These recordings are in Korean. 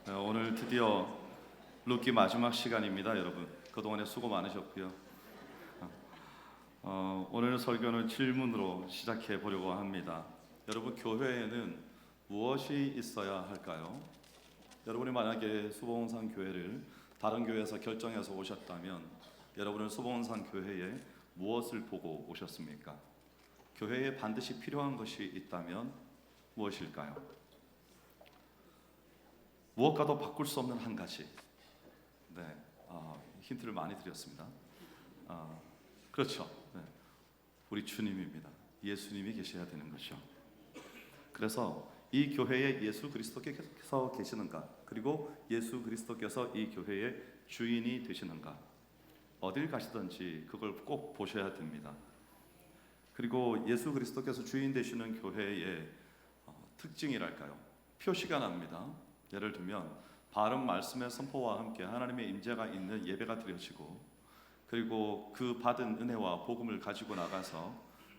오늘 드디어 룻기 마지막 시간입니다, 여러분. 그동안에 수고 많으셨고요. 오늘 설교는 질문으로 시작해 보려고 합니다. 여러분, 교회에는 무엇이 있어야 할까요? 여러분이 만약에 수봉산 교회를 다른 교회에서 결정해서 오셨다면 여러분은 수봉산 교회에 무엇을 보고 오셨습니까? 교회에 반드시 필요한 것이 있다면 무엇일까요? 무엇과도 바꿀 수 없는 한 가지. 네, 힌트를 많이 드렸습니다. 그렇죠. 네, 우리 주님입니다. 예수님이 계셔야 되는 거죠. 그래서 이 교회에 예수 그리스도께서 계시는가, 그리고 예수 그리스도께서 이 교회의 주인이 되시는가, 어딜 가시든지 그걸 꼭 보셔야 됩니다. 그리고 예수 그리스도께서 주인 되시는 교회의 특징이랄까요? 표시가 납니다. 예를 들면 바른 말씀의 선포와 함께 하나님의 임재가 있는 예배가 드려지고, 그리고 그 받은 은혜와 복음을 가지고 나가서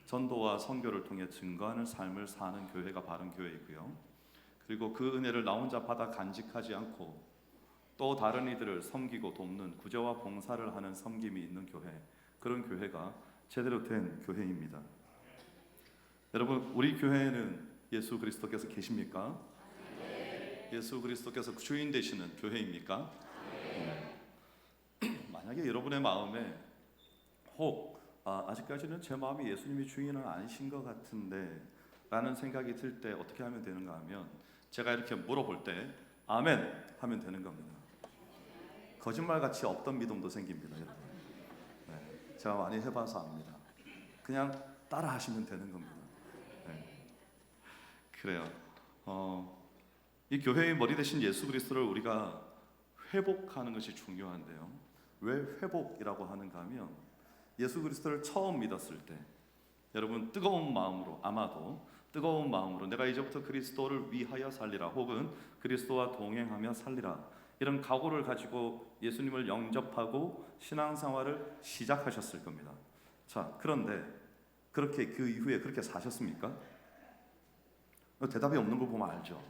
전도와 선교를 통해 증거하는 삶을 사는 교회가 바른 교회이고요. 그리고 그 은혜를 나 혼자 받아 간직하지 않고 또 다른 이들을 섬기고 돕는 구제와 봉사를 하는 섬김이 있는 교회, 그런 교회가 제대로 된 교회입니다. 여러분, 우리 교회에는 예수 그리스도께서 계십니까? 예수 그리스도께서 주인 되시는 교회입니까? 네. 만약에 여러분의 마음에 혹 아직까지는 제 마음이 예수님이 주인은 아니신 것 같은데 라는 생각이 들 때 어떻게 하면 되는가 하면, 제가 이렇게 물어볼 때 아멘 하면 되는 겁니다. 거짓말같이 없던 믿음도 생깁니다, 여러분. 네, 제가 많이 해봐서 압니다. 그냥 따라 하시면 되는 겁니다. 네. 그래요. 이 교회의 머리 대신 예수 그리스도를 우리가 회복하는 것이 중요한데요. 왜 회복이라고 하는가 하면, 예수 그리스도를 처음 믿었을 때 여러분 뜨거운 마음으로, 아마도 뜨거운 마음으로 내가 이제부터 그리스도를 위하여 살리라, 혹은 그리스도와 동행하며 살리라, 이런 각오를 가지고 예수님을 영접하고 신앙생활을 시작하셨을 겁니다. 자, 그런데 그렇게 그 이후에 그렇게 사셨습니까? 대답이 없는 걸 보면 알죠.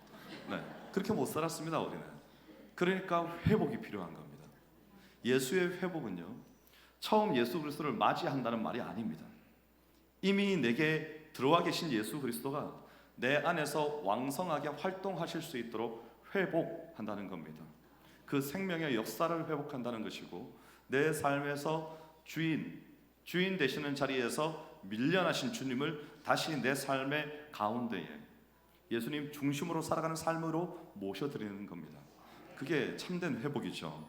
네, 그렇게 못 살았습니다, 우리는. 그러니까 회복이 필요한 겁니다. 예수의 회복은요, 처음 예수 그리스도를 맞이한다는 말이 아닙니다. 이미 내게 들어와 계신 예수 그리스도가 내 안에서 왕성하게 활동하실 수 있도록 회복한다는 겁니다. 그 생명의 역사를 회복한다는 것이고, 내 삶에서 주인 되시는 자리에서 밀려나신 주님을 다시 내 삶의 가운데에 예수님 중심으로 살아가는 삶으로 모셔드리는 겁니다. 그게 참된 회복이죠.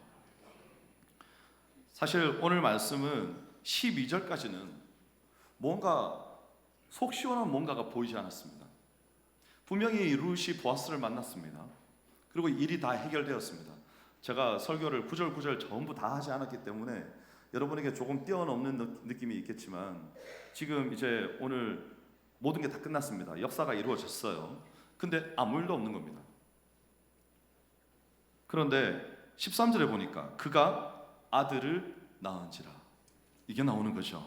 사실 오늘 말씀은 12절까지는 뭔가 속 시원한 뭔가가 보이지 않았습니다. 분명히 룻이 보아스를 만났습니다. 그리고 일이 다 해결되었습니다. 제가 설교를 구절 구절 전부 다 하지 않았기 때문에 여러분에게 조금 뛰어넘는 느낌이 있겠지만, 지금 이제 오늘 모든 게 다 끝났습니다. 역사가 이루어졌어요. 근데 아무 일도 없는 겁니다. 그런데 13절에 보니까 그가 아들을 낳은지라, 이게 나오는 거죠.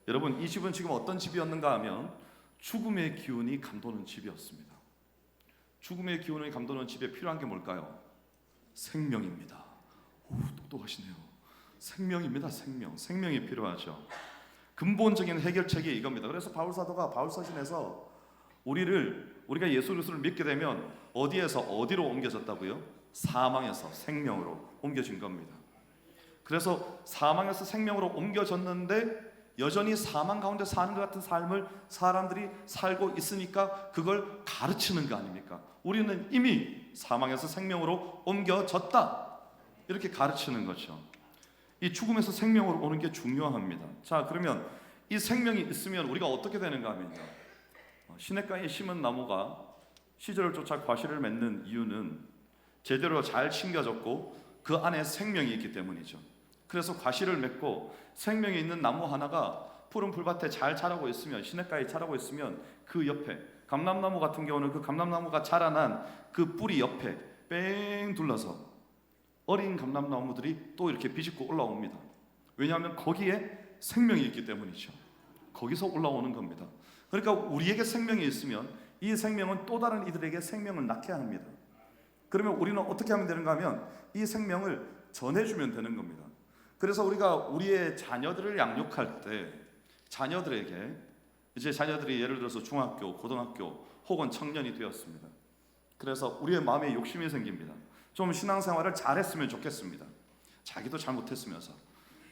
여러분, 이 집은 지금 어떤 집이었는가 하면 죽음의 기운이 감도는 집이었습니다. 죽음의 기운이 감도는 집에 필요한 게 뭘까요? 생명입니다. 오, 똑똑하시네요. 생명입니다. 생명이 필요하죠. 근본적인 해결책이 이겁니다. 그래서 바울 사도가 바울 서신에서 우리가 예수 그리스도를 믿게 되면 어디에서 어디로 옮겨졌다고요? 사망에서 생명으로 옮겨진 겁니다. 그래서 사망에서 생명으로 옮겨졌는데 여전히 사망 가운데 사는 것 같은 삶을 사람들이 살고 있으니까 그걸 가르치는 거 아닙니까? 우리는 이미 사망에서 생명으로 옮겨졌다, 이렇게 가르치는 거죠. 이 죽음에서 생명으로 오는 게 중요합니다. 자, 그러면 이 생명이 있으면 우리가 어떻게 되는가 하면요, 시냇가에 심은 나무가 시절을 쫓아 과실을 맺는 이유는 제대로 잘 심겨졌고 그 안에 생명이 있기 때문이죠. 그래서 과실을 맺고 생명이 있는 나무 하나가 푸른 풀밭에 잘 자라고 있으면, 시냇가에 자라고 있으면 그 옆에 감람나무 같은 경우는 그 감람나무가 자라난 그 뿌리 옆에 뺑 둘러서 어린 감람나무들이 또 이렇게 비집고 올라옵니다. 왜냐하면 거기에 생명이 있기 때문이죠. 거기서 올라오는 겁니다. 그러니까 우리에게 생명이 있으면 이 생명은 또 다른 이들에게 생명을 낳게 합니다. 그러면 우리는 어떻게 하면 되는가 하면 이 생명을 전해주면 되는 겁니다. 그래서 우리가 우리의 자녀들을 양육할 때 자녀들에게 이제 자녀들이 예를 들어서 중학교, 고등학교 혹은 청년이 되었습니다. 그래서 우리의 마음에 욕심이 생깁니다. 좀 신앙생활을 잘했으면 좋겠습니다. 자기도 잘못했으면서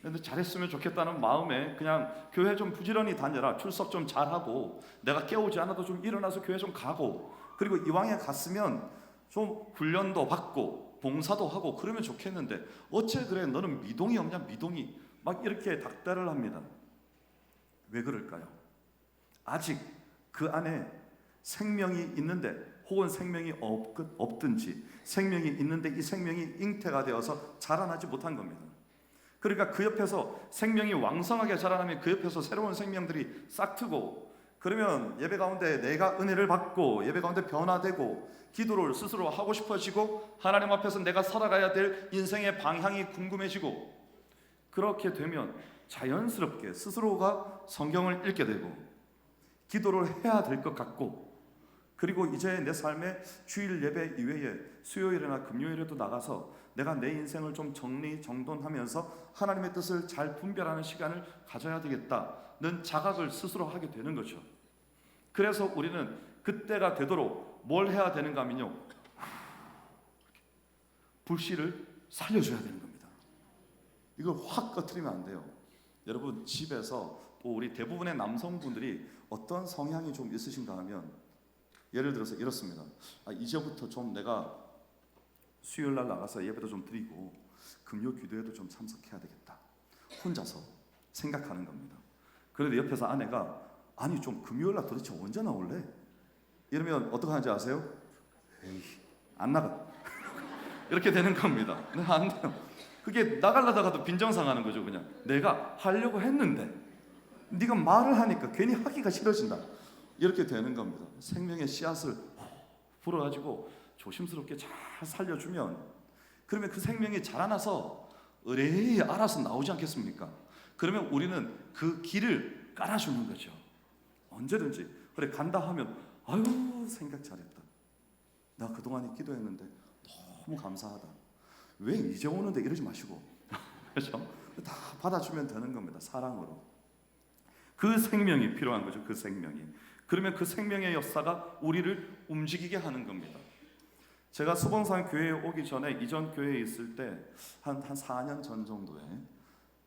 근데 잘했으면 좋겠다는 마음에 그냥 교회 좀 부지런히 다녀라, 출석 좀 잘하고 내가 깨우지 않아도 좀 일어나서 교회 좀 가고, 그리고 이왕에 갔으면 좀 훈련도 받고 봉사도 하고 그러면 좋겠는데 어째 그래 너는 미동이 없냐, 미동이 막 이렇게 닥달을 합니다. 왜 그럴까요? 아직 그 안에 생명이 있는데 혹은 생명이 없든지 생명이 있는데 이 생명이 잉태가 되어서 자라나지 못한 겁니다. 그러니까 그 옆에서 생명이 왕성하게 자라나면 그 옆에서 새로운 생명들이 싹트고, 그러면 예배 가운데 내가 은혜를 받고 예배 가운데 변화되고 기도를 스스로 하고 싶어지고 하나님 앞에서 내가 살아가야 될 인생의 방향이 궁금해지고, 그렇게 되면 자연스럽게 스스로가 성경을 읽게 되고 기도를 해야 될 것 같고, 그리고 이제 내 삶의 주일 예배 이외에 수요일이나 금요일에도 나가서 내가 내 인생을 좀 정리정돈하면서 하나님의 뜻을 잘 분별하는 시간을 가져야 되겠다는 자각을 스스로 하게 되는 거죠. 그래서 우리는 그때가 되도록 뭘 해야 되는가 하면요, 불씨를 살려줘야 되는 겁니다. 이걸 확 꺼트리면 안 돼요. 여러분 집에서 우리 대부분의 남성분들이 어떤 성향이 좀 있으신가 하면 예를 들어서 이렇습니다. 이제부터 좀 내가 수요일 날 나가서 예배도 좀 드리고 금요 기도에도 좀 참석해야 되겠다, 혼자서 생각하는 겁니다. 그런데 옆에서 아내가 아니 좀 금요일 날 도대체 언제 나올래? 이러면 어떻게 하는지 아세요? 에이 안 나가 이렇게 되는 겁니다. 네, 안 돼요. 그게 나가려다가도 빈정상하는 거죠. 그냥 내가 하려고 했는데 네가 말을 하니까 괜히 하기가 싫어진다, 이렇게 되는 겁니다. 생명의 씨앗을 불어가지고 조심스럽게 잘 살려주면 그러면 그 생명이 자라나서 의뢰히 알아서 나오지 않겠습니까? 그러면 우리는 그 길을 깔아주는 거죠. 언제든지 그래 간다 하면 아유 생각 잘했다, 나 그동안에 기도했는데 너무 감사하다, 왜 이제 오는데 이러지 마시고 그렇죠? 다 받아주면 되는 겁니다. 사랑으로. 그 생명이 필요한 거죠. 그 생명이. 그러면 그 생명의 역사가 우리를 움직이게 하는 겁니다. 제가 수봉산 교회에 오기 전에 이전 교회에 있을 때 한 4년 전 정도에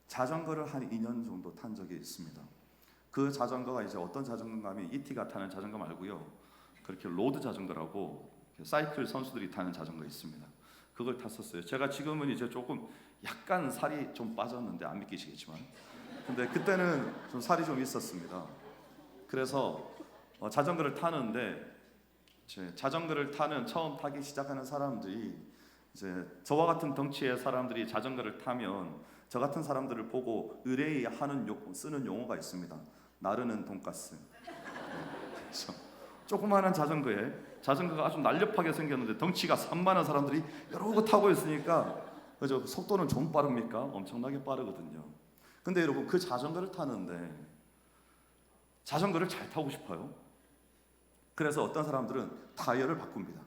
자전거를 한 2년 정도 탄 적이 있습니다. 그 자전거가 이제 어떤 자전거인가 하면 이티가 타는 자전거 말고요, 그렇게 로드 자전거라고 사이클 선수들이 타는 자전거 있습니다. 그걸 탔었어요. 제가 지금은 이제 조금 약간 살이 좀 빠졌는데 안 믿기시겠지만, 근데 그때는 좀 살이 좀 있었습니다. 그래서 자전거를 타는데 자전거를 타는 처음 타기 시작하는 사람들이 이제 저와 같은 덩치의 사람들이 자전거를 타면 저 같은 사람들을 보고 의뢰히 쓰는 용어가 있습니다. 나르는 돈가스. 그렇죠? 조그마한 자전거가 아주 날렵하게 생겼는데 덩치가 산만한 사람들이 여러 거 타고 있으니까 그죠? 속도는 좀 빠릅니까? 엄청나게 빠르거든요. 근데 여러분 그 자전거를 타는데 자전거를 잘 타고 싶어요. 그래서 어떤 사람들은 타이어를 바꿉니다.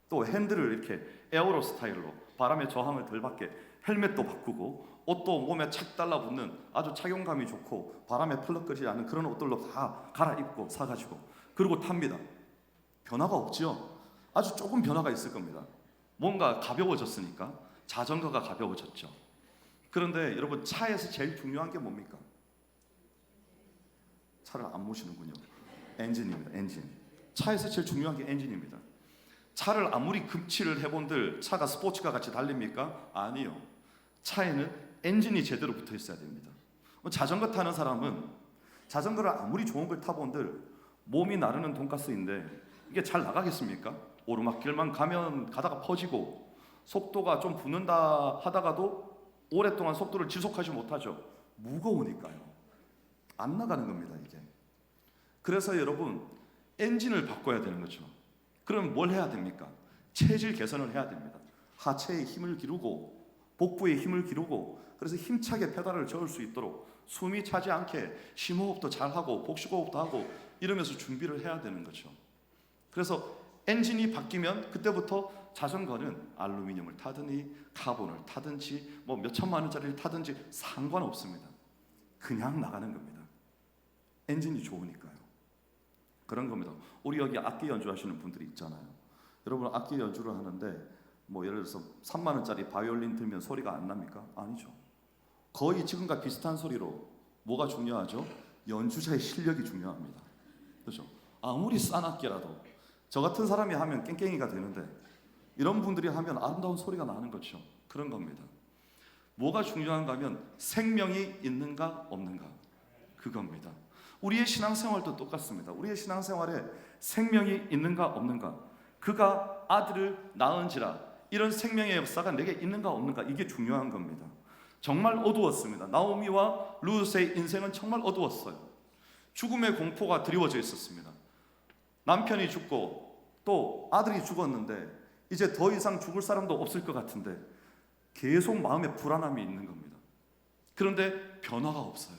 또 핸들을 이렇게 에어로 스타일로 바람의 저항을 덜 받게 헬멧도 바꾸고 옷도 몸에 착 달라붙는 아주 착용감이 좋고 바람에 펄럭거리지 않는 그런 옷들로 다 갈아입고 사가지고 그리고 탑니다. 변화가 없죠. 아주 조금 변화가 있을 겁니다. 뭔가 가벼워졌으니까 자전거가 가벼워졌죠. 그런데 여러분 차에서 제일 중요한 게 뭡니까? 차를 안 모시는군요. 엔진입니다. 엔진. 차에서 제일 중요한 게 엔진입니다. 차를 아무리 급치를 해본들 차가 스포츠카 같이 달립니까? 아니요. 차에는 엔진이 제대로 붙어 있어야 됩니다. 자전거 타는 사람은 자전거를 아무리 좋은 걸 타본들 몸이 나르는 돈가스인데 이게 잘 나가겠습니까? 오르막길만 가다가 퍼지고 속도가 좀 붙는다 하다가도 오랫동안 속도를 지속하지 못하죠. 무거우니까요. 안 나가는 겁니다, 이게. 그래서 여러분 엔진을 바꿔야 되는 거죠. 그럼 뭘 해야 됩니까? 체질 개선을 해야 됩니다. 하체에 힘을 기르고 복부에 힘을 기르고 그래서 힘차게 페달을 저을 수 있도록 숨이 차지 않게 심호흡도 잘하고 복식호흡도 하고 이러면서 준비를 해야 되는 거죠. 그래서 엔진이 바뀌면 그때부터 자전거는 알루미늄을 타든지 카본을 타든지 뭐 몇 천만 원짜리를 타든지 상관없습니다. 그냥 나가는 겁니다. 엔진이 좋으니까요. 그런 겁니다. 우리 여기 악기 연주하시는 분들이 있잖아요. 여러분 악기 연주를 하는데 뭐 예를 들어서 3만 원짜리 바이올린 들면 소리가 안 납니까? 아니죠. 거의 지금과 비슷한 소리로 뭐가 중요하죠? 연주자의 실력이 중요합니다. 그렇죠? 아무리 싼 악기라도 저 같은 사람이 하면 깽깽이가 되는데 이런 분들이 하면 아름다운 소리가 나는 거죠. 그런 겁니다. 뭐가 중요한가 하면 생명이 있는가 없는가 그겁니다. 우리의 신앙생활도 똑같습니다. 우리의 신앙생활에 생명이 있는가 없는가, 그가 아들을 낳은지라 이런 생명의 역사가 내게 있는가 없는가, 이게 중요한 겁니다. 정말 어두웠습니다. 나오미와 룻의 인생은 정말 어두웠어요. 죽음의 공포가 드리워져 있었습니다. 남편이 죽고 또 아들이 죽었는데 이제 더 이상 죽을 사람도 없을 것 같은데 계속 마음에 불안함이 있는 겁니다. 그런데 변화가 없어요.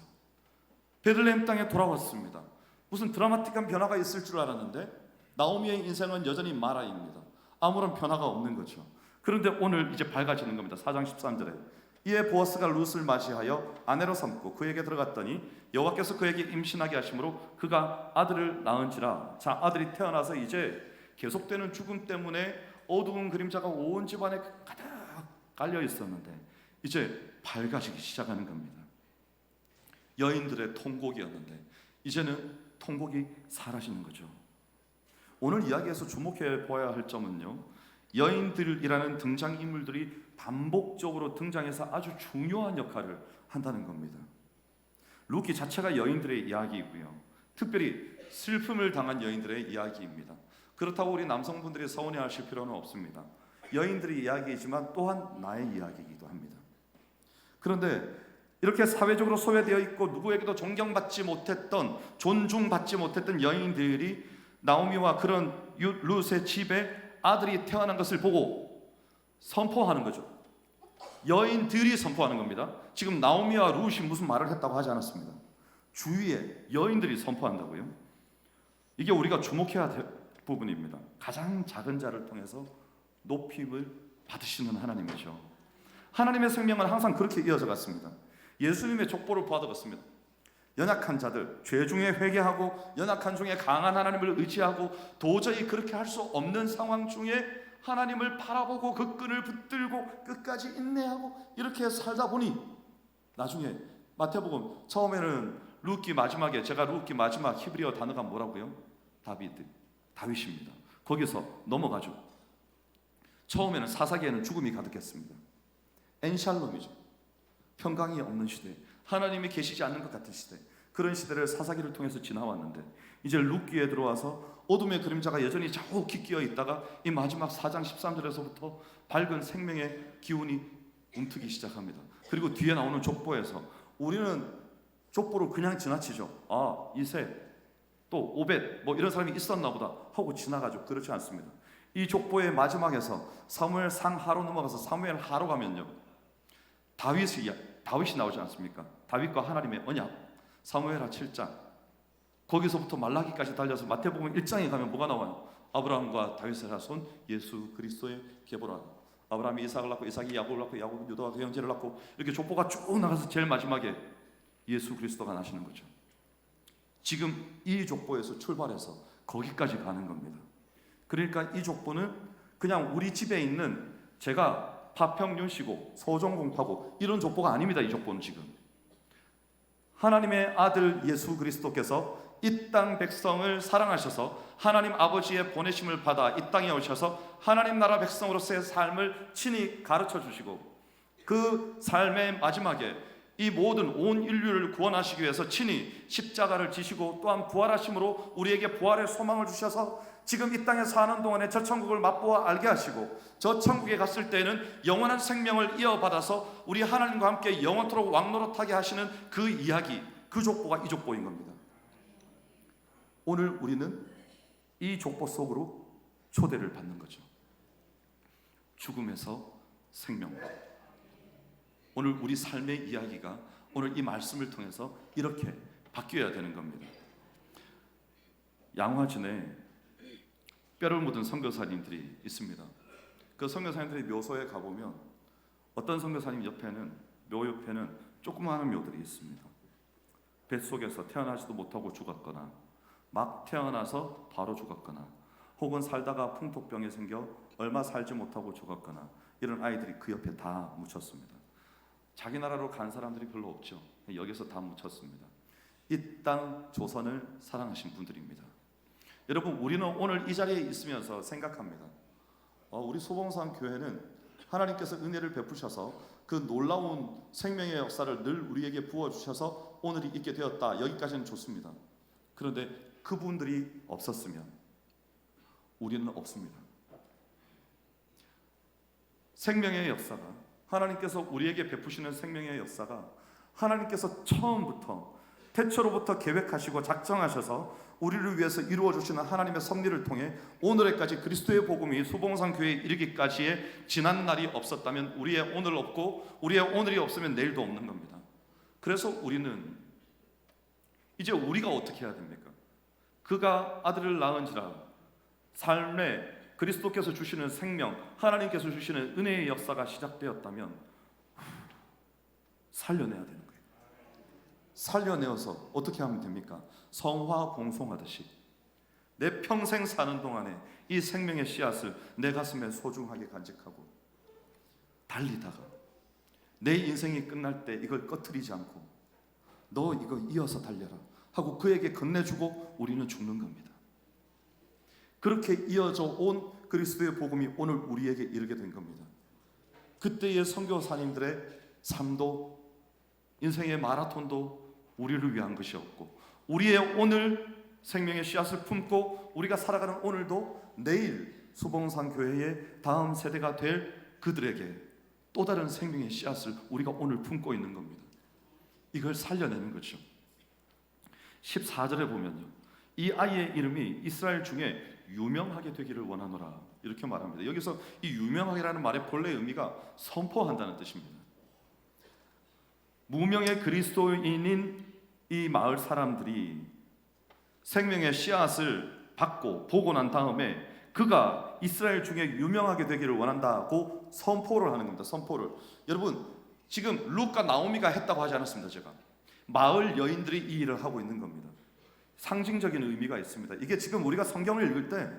베들레헴 땅에 돌아왔습니다. 무슨 드라마틱한 변화가 있을 줄 알았는데 나오미의 인생은 여전히 마라입니다. 아무런 변화가 없는 거죠. 그런데 오늘 이제 밝아지는 겁니다. 4장 13절에 이에 보아스가 룻을 맞이하여 아내로 삼고 그에게 들어갔더니 여호와께서 그에게 임신하게 하심으로 그가 아들을 낳은지라. 자, 아들이 태어나서 이제 계속되는 죽음 때문에 어두운 그림자가 온 집안에 가득 깔려 있었는데 이제 밝아지기 시작하는 겁니다. 여인들의 통곡이었는데 이제는 통곡이 사라지는 거죠. 오늘 이야기에서 주목해 보아야 할 점은요, 여인들이라는 등장인물들이 반복적으로 등장해서 아주 중요한 역할을 한다는 겁니다. 룻기 자체가 여인들의 이야기이고요, 특별히 슬픔을 당한 여인들의 이야기입니다. 그렇다고 우리 남성분들이 서운해하실 필요는 없습니다. 여인들의 이야기이지만 또한 나의 이야기이기도 합니다. 그런데 이렇게 사회적으로 소외되어 있고 누구에게도 존경받지 못했던, 존중받지 못했던 여인들이 나오미와 그런 룻의 집에 아들이 태어난 것을 보고 선포하는 거죠. 여인들이 선포하는 겁니다. 지금 나오미와 룻이 무슨 말을 했다고 하지 않았습니다. 주위에 여인들이 선포한다고요. 이게 우리가 주목해야 될 부분입니다. 가장 작은 자를 통해서 높임을 받으시는 하나님이죠. 하나님의 생명은 항상 그렇게 이어져 갔습니다. 예수님의 족보를 받아봤습니다. 연약한 자들, 죄 중에 회개하고 연약한 중에 강한 하나님을 의지하고 도저히 그렇게 할 수 없는 상황 중에 하나님을 바라보고 그 끈을 붙들고 끝까지 인내하고 이렇게 살다 보니 나중에 마태복음 처음에는 룻기 마지막에, 제가 룻기 마지막 히브리어 단어가 뭐라고요? 다윗입니다. 거기서 넘어가죠. 처음에는 사사기에는 죽음이 가득했습니다. 엔샬롬이죠. 평강이 없는 시대, 하나님이 계시지 않는 것 같은 시대, 그런 시대를 사사기를 통해서 지나왔는데 이제 룻기에 들어와서 어둠의 그림자가 여전히 자욱히 끼어 있다가 이 마지막 4장 13절에서부터 밝은 생명의 기운이 움트기 시작합니다. 그리고 뒤에 나오는 족보에서 우리는 족보를 그냥 지나치죠. 아, 이세 또 오벳 뭐 이런 사람이 있었나 보다 하고 지나가죠. 그렇지 않습니다. 이 족보의 마지막에서 사무엘 상하로 넘어가서 사무엘 하로 가면요, 다윗이 나오지 않습니까? 다윗과 하나님의 언약, 사무엘하 7장, 거기서부터 말라기까지 달려서 마태복음 1장에 가면 뭐가 나와요? 아브라함과 다윗의 자손 예수 그리스도의 계보라. 아브라함이 이삭을 낳고 이삭이 야곱을 낳고 야곱은 유다와 그 형제를 낳고, 이렇게 족보가 쭉 나가서 제일 마지막에 예수 그리스도가 나시는 거죠. 지금 이 족보에서 출발해서 거기까지 가는 겁니다. 그러니까 이 족보는 그냥 우리 집에 있는 제가 파평윤 씨고 서종공파고 이런 족보가 아닙니다. 이 족보는 지금 하나님의 아들 예수 그리스도께서 이 땅 백성을 사랑하셔서 하나님 아버지의 보내심을 받아 이 땅에 오셔서 하나님 나라 백성으로서의 삶을 친히 가르쳐 주시고 그 삶의 마지막에 이 모든 온 인류를 구원하시기 위해서 친히 십자가를 지시고 또한 부활하심으로 우리에게 부활의 소망을 주셔서 지금 이 땅에 사는 동안에 저 천국을 맛보아 알게 하시고 저 천국에 갔을 때는 영원한 생명을 이어받아서 우리 하나님과 함께 영원토록 왕노릇하게 하시는 그 이야기, 그 족보가 이 족보인 겁니다. 오늘 우리는 이 족보 속으로 초대를 받는 거죠. 죽음에서 생명으로. 오늘 우리 삶의 이야기가 오늘 이 말씀을 통해서 이렇게 바뀌어야 되는 겁니다. 양화진에 뼈를 묻은 선교사님들이 있습니다. 그 선교사님들이 묘소에 가보면 어떤 선교사님 옆에는, 묘 옆에는 조그마한 묘들이 있습니다. 뱃속에서 태어나지도 못하고 죽었거나 막 태어나서 바로 죽었거나 혹은 살다가 풍토병이 생겨 얼마 살지 못하고 죽었거나 이런 아이들이 그 옆에 다 묻혔습니다. 자기 나라로 간 사람들이 별로 없죠. 여기서 다 묻혔습니다. 이 땅 조선을 사랑하신 분들입니다. 여러분, 우리는 오늘 이 자리에 있으면서 생각합니다. 우리 소봉산 교회는 하나님께서 은혜를 베푸셔서 그 놀라운 생명의 역사를 늘 우리에게 부어주셔서 오늘이 있게 되었다. 여기까지는 좋습니다. 그런데 그분들이 없었으면 우리는 없습니다. 생명의 역사가, 하나님께서 우리에게 베푸시는 생명의 역사가 하나님께서 처음부터 태초로부터 계획하시고 작정하셔서 우리를 위해서 이루어 주시는 하나님의 섭리를 통해 오늘에까지 그리스도의 복음이 소봉산 교회에 이르기까지의 지난 날이 없었다면 우리의 오늘 없고 우리의 오늘이 없으면 내일도 없는 겁니다. 그래서 우리는 이제 우리가 어떻게 해야 됩니까? 그가 아들을 낳은지라 삶에 그리스도께서 주시는 생명, 하나님께서 주시는 은혜의 역사가 시작되었다면 살려내야 되는 거예요. 살려내어서 어떻게 하면 됩니까? 성화 봉송하듯이 내 평생 사는 동안에 이 생명의 씨앗을 내 가슴에 소중하게 간직하고 달리다가 내 인생이 끝날 때 이걸 꺼트리지 않고 너 이거 이어서 달려라 하고 그에게 건네주고 우리는 죽는 겁니다. 그렇게 이어져 온 그리스도의 복음이 오늘 우리에게 이르게 된 겁니다. 그때의 선교사님들의 삶도 인생의 마라톤도 우리를 위한 것이었고 우리의 오늘 생명의 씨앗을 품고 우리가 살아가는 오늘도 내일 수봉산 교회의 다음 세대가 될 그들에게 또 다른 생명의 씨앗을 우리가 오늘 품고 있는 겁니다. 이걸 살려내는 거죠. 14절에 보면요, 이 아이의 이름이 이스라엘 중에 유명하게 되기를 원하노라 이렇게 말합니다. 여기서 이 유명하게라는 말의 본래 의미가 선포한다는 뜻입니다. 무명의 그리스도인인 이 마을 사람들이 생명의 씨앗을 받고 보고 난 다음에 그가 이스라엘 중에 유명하게 되기를 원한다고 선포를 하는 겁니다. 선포를. 여러분, 지금 룻과 나오미가 했다고 하지 않았습니다. 제가 마을 여인들이 이 일을 하고 있는 겁니다. 상징적인 의미가 있습니다. 이게 지금 우리가 성경을 읽을 때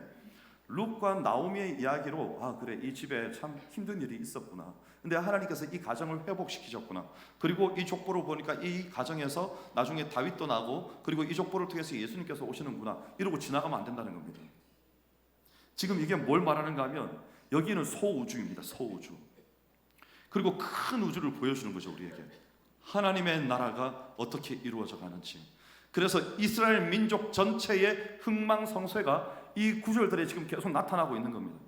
룻과 나오미의 이야기로 아 그래 이 집에 참 힘든 일이 있었구나. 근데 하나님께서 이 가정을 회복시키셨구나. 그리고 이 족보를 보니까 이 가정에서 나중에 다윗도 나고 그리고 이 족보를 통해서 예수님께서 오시는구나. 이러고 지나가면 안 된다는 겁니다. 지금 이게 뭘 말하는가 하면 여기는 소우주입니다. 소우주. 그리고 큰 우주를 보여주는 거죠. 우리에게 하나님의 나라가 어떻게 이루어져 가는지. 그래서 이스라엘 민족 전체의 흥망성쇠가 이 구절들에 지금 계속 나타나고 있는 겁니다.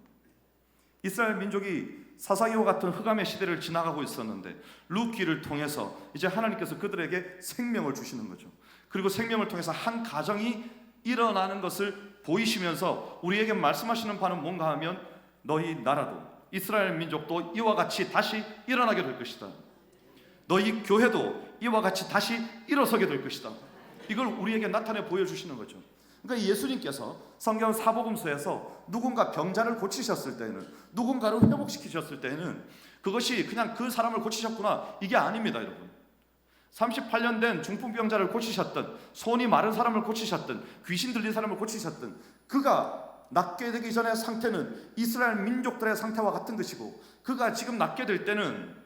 이스라엘 민족이 사사기와 같은 흑암의 시대를 지나가고 있었는데 룻기를 통해서 이제 하나님께서 그들에게 생명을 주시는 거죠. 그리고 생명을 통해서 한 가정이 일어나는 것을 보이시면서 우리에게 말씀하시는 바는 뭔가 하면 너희 나라도 이스라엘 민족도 이와 같이 다시 일어나게 될 것이다. 너희 교회도 이와 같이 다시 일어서게 될 것이다. 이걸 우리에게 나타내 보여주시는 거죠. 그러니까 예수님께서 성경 사복음서에서 누군가 병자를 고치셨을 때는, 누군가를 회복시키셨을 때는 그것이 그냥 그 사람을 고치셨구나 이게 아닙니다. 여러분, 38년 된 중풍병자를 고치셨든 손이 마른 사람을 고치셨든 귀신 들린 사람을 고치셨든 그가 낫게 되기 전의 상태는 이스라엘 민족들의 상태와 같은 것이고 그가 지금 낫게 될 때는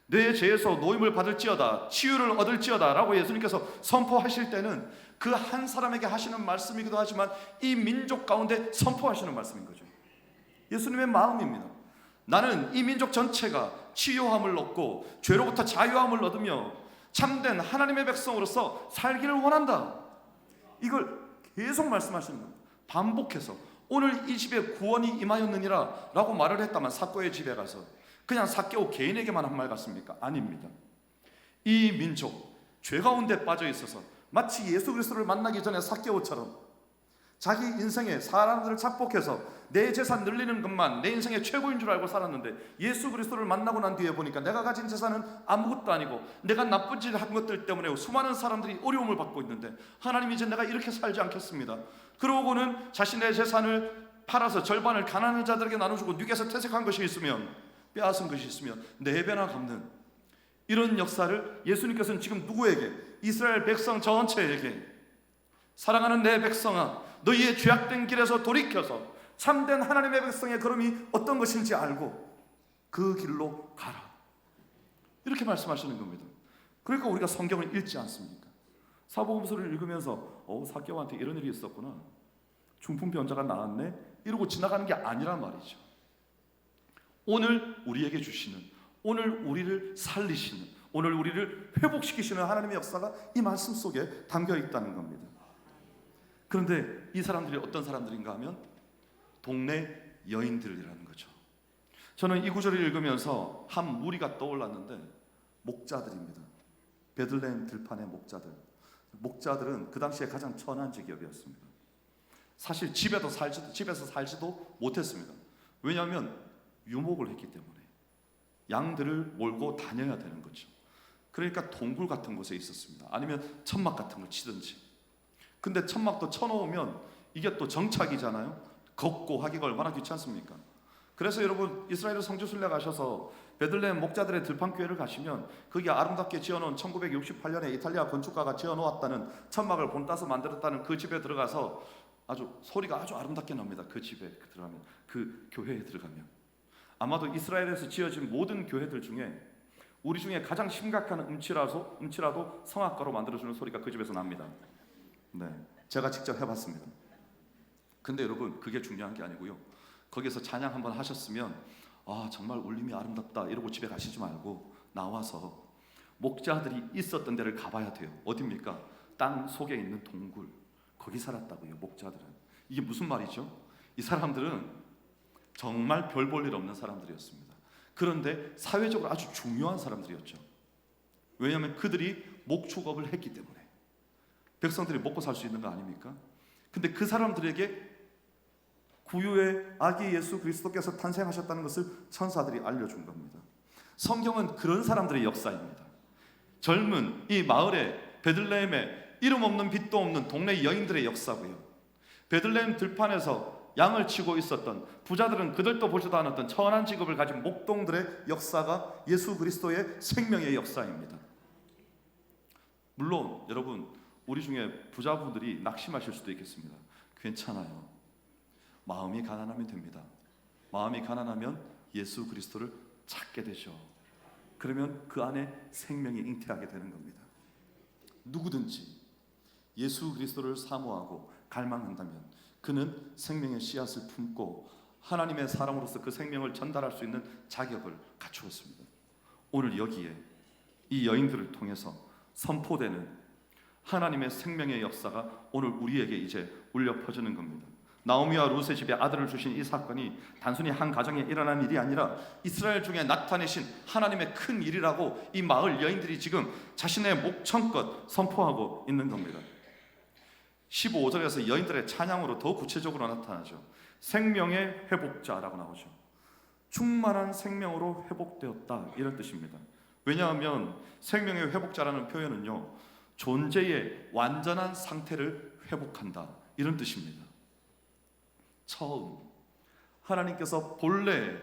내 죄에서 노임을 받을지어다 치유를 얻을지어다 라고 예수님께서 선포하실 때는 그 한 사람에게 하시는 말씀이기도 하지만 이 민족 가운데 선포하시는 말씀인 거죠. 예수님의 마음입니다. 나는 이 민족 전체가 치유함을 얻고 죄로부터 자유함을 얻으며 참된 하나님의 백성으로서 살기를 원한다. 이걸 계속 말씀하시는 겁니다. 반복해서 오늘 이 집에 구원이 임하였느니라 라고 말을 했다만 삭개오의 집에 가서 그냥 삭개오 개인에게만 한 말 같습니까? 아닙니다. 이 민족 죄 가운데 빠져 있어서 마치 예수 그리스도를 만나기 전에 삭개오처럼 자기 인생에 사람들을 착복해서 내 재산 늘리는 것만 내 인생의 최고인 줄 알고 살았는데 예수 그리스도를 만나고 난 뒤에 보니까 내가 가진 재산은 아무것도 아니고 내가 나쁜 짓을 한 것들 때문에 수많은 사람들이 어려움을 받고 있는데 하나님 이제 내가 이렇게 살지 않겠습니다. 그러고는 자신의 재산을 팔아서 절반을 가난한 자들에게 나눠주고 누게서 퇴색한 것이 있으면, 빼앗은 것이 있으면 4배나 갚는 이런 역사를 예수님께서는 지금 누구에게? 이스라엘 백성 전체에게, 사랑하는 내 백성아, 너희의 죄악된 길에서 돌이켜서 참된 하나님의 백성의 걸음이 어떤 것인지 알고 그 길로 가라, 이렇게 말씀하시는 겁니다. 그러니까 우리가 성경을 읽지 않습니까? 사복음서를 읽으면서 사개오한테 이런 일이 있었구나, 중풍병자가 나았네, 이러고 지나가는 게 아니란 말이죠. 오늘 우리에게 주시는, 오늘 우리를 살리시는, 오늘 우리를 회복시키시는 하나님의 역사가 이 말씀 속에 담겨 있다는 겁니다. 그런데 이 사람들이 어떤 사람들인가 하면 동네 여인들이라는 거죠. 저는 이 구절을 읽으면서 한 무리가 떠올랐는데, 목자들입니다. 베들레헴 들판의 목자들. 목자들은 그 당시에 가장 천한 직업이었습니다. 사실 집에서 살지도 못했습니다. 왜냐하면 유목을 했기 때문에 양들을 몰고 다녀야 되는 거죠. 그러니까 동굴 같은 곳에 있었습니다. 아니면 천막 같은 걸 치든지. 근데 천막도 쳐놓으면 이게 또 정착이잖아요. 걷고 하기가 얼마나 귀찮습니까? 그래서 여러분, 이스라엘 성지순례 가셔서 베들레헴 목자들의 들판교회를 가시면 거기 아름답게 지어놓은 1968년에 이탈리아 건축가가 지어놓았다는 천막을 본따서 만들었다는 그 집에 들어가서 소리가 아주 아름답게 납니다. 그 집에 들어가면, 그 교회에 들어가면. 아마도 이스라엘에서 지어진 모든 교회들 중에 우리 중에 가장 심각한 음치라도 성악가로 만들어주는 소리가 그 집에서 납니다. 네, 제가 직접 해봤습니다. 근데 여러분, 그게 중요한 게 아니고요, 거기서 찬양 한번 하셨으면 정말 울림이 아름답다 이러고 집에 가시지 말고 나와서 목자들이 있었던 데를 가봐야 돼요. 어디입니까? 땅 속에 있는 동굴, 거기 살았다고요, 목자들은. 이게 무슨 말이죠? 이 사람들은 정말 별 볼 일 없는 사람들이었습니다. 그런데 사회적으로 아주 중요한 사람들이었죠. 왜냐하면 그들이 목축업을 했기 때문에 백성들이 먹고 살 수 있는 거 아닙니까? 근데 그 사람들에게 구유의 아기 예수 그리스도께서 탄생하셨다는 것을 천사들이 알려준 겁니다. 성경은 그런 사람들의 역사입니다. 젊은 이 마을에, 베들레헴에 이름 없는 빛도 없는 동네 여인들의 역사고요, 베들레헴 들판에서 양을 치고 있었던 부자들은 그들도 보지도 않았던 천한 직업을 가진 목동들의 역사가 예수 그리스도의 생명의 역사입니다. 물론 여러분, 우리 중에 부자분들이 낙심하실 수도 있겠습니다. 괜찮아요. 마음이 가난하면 됩니다. 마음이 가난하면 예수 그리스도를 찾게 되죠. 그러면 그 안에 생명이 잉태하게 되는 겁니다. 누구든지 예수 그리스도를 사모하고 갈망한다면 그는 생명의 씨앗을 품고 하나님의 사람으로서 그 생명을 전달할 수 있는 자격을 갖추었습니다. 오늘 여기에 이 여인들을 통해서 선포되는 하나님의 생명의 역사가 오늘 우리에게 이제 울려 퍼지는 겁니다. 나오미와 룻의 집에 아들을 주신 이 사건이 단순히 한 가정에 일어난 일이 아니라 이스라엘 중에 나타내신 하나님의 큰 일이라고 이 마을 여인들이 지금 자신의 목청껏 선포하고 있는 겁니다. 15절에서 여인들의 찬양으로 더 구체적으로 나타나죠. 생명의 회복자라고 나오죠. 충만한 생명으로 회복되었다, 이런 뜻입니다. 왜냐하면 생명의 회복자라는 표현은요, 존재의 완전한 상태를 회복한다, 이런 뜻입니다. 처음 하나님께서 본래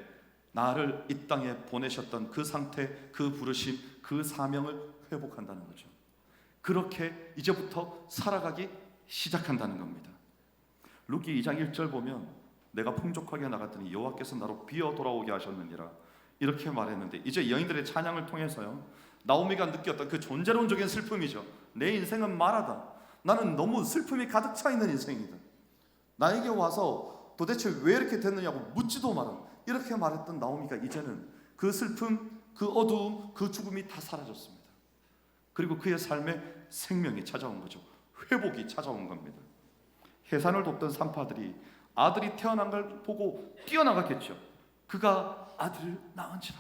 나를 이 땅에 보내셨던 그 상태, 그 부르심, 그 사명을 회복한다는 거죠. 그렇게 이제부터 살아가기 시작한다는 겁니다. 루키 2장 1절 보면 내가 풍족하게 나갔더니 여호와께서 나로 비어 돌아오게 하셨느니라, 이렇게 말했는데, 이제 여인들의 찬양을 통해서요, 나오미가 느꼈던 그 존재론적인 슬픔이죠. 내 인생은 말하다, 나는 너무 슬픔이 가득 차 있는 인생이다, 나에게 와서 도대체 왜 이렇게 됐느냐고 묻지도 마라, 이렇게 말했던 나오미가 이제는 그 슬픔, 그 어두움, 그 죽음이 다 사라졌습니다. 그리고 그의 삶에 생명이 찾아온 거죠. 회복이 찾아온 겁니다. 해산을 돕던 산파들이 아들이 태어난 걸 보고 뛰어나갔겠죠. 그가 아들을 낳은지라.